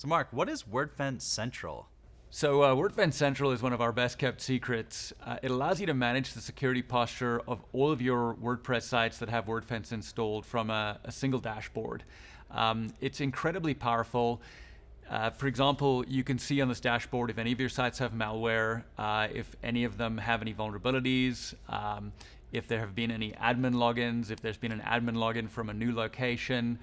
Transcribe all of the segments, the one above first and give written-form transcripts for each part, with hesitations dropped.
So Mark, what is Wordfence Central? So WordFence Central is one of our best kept secrets. It allows you to manage the security posture of all of your WordPress sites that have WordFence installed from a single dashboard. It's incredibly powerful. For example, you can see on this dashboard if any of your sites have malware, if any of them have any vulnerabilities, if there have been any admin logins, if there's been an admin login from a new location.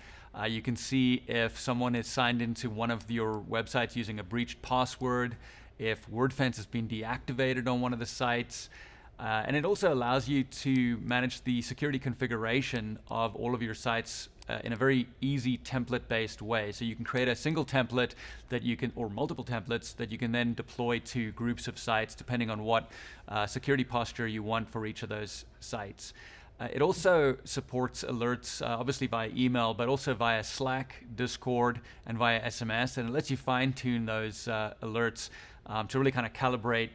You can see if someone is signed into one of your websites using a breached password, if WordFence has been deactivated on one of the sites. And it also allows you to manage the security configuration of all of your sites in a very easy template-based way. So you can create a single template that you can, or multiple templates that you can then deploy to groups of sites depending on what security posture you want for each of those sites. It also supports alerts, obviously via email, but also via Slack, Discord, and via SMS. And it lets you fine-tune those alerts to really kind of calibrate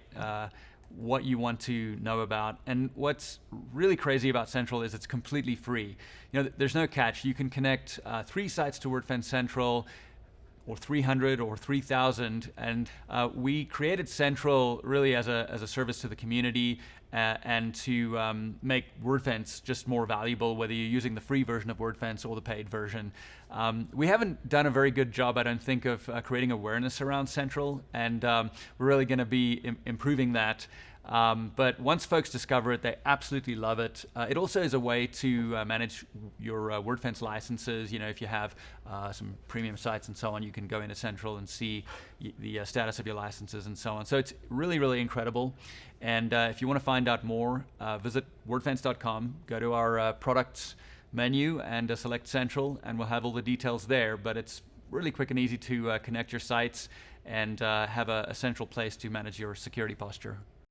what you want to know about. And what's really crazy about Central is it's completely free. You know, there's no catch. You can connect 3 sites to WordFence Central, or 300 or 3,000, and we created Central really as a service to the community and to make WordFence just more valuable, whether you're using the free version of WordFence or the paid version. We haven't done a very good job, I don't think, of creating awareness around Central, and we're really going to be improving that. But once folks discover it, they absolutely love it. It also is a way to manage your WordFence licenses. You know, if you have some premium sites and so on, you can go into Central and see the status of your licenses and so on. So it's really, really incredible. And if you want to find out more, visit wordfence.com, go to our products menu and select Central, and we'll have all the details there. But it's really quick and easy to connect your sites and have a central place to manage your security posture.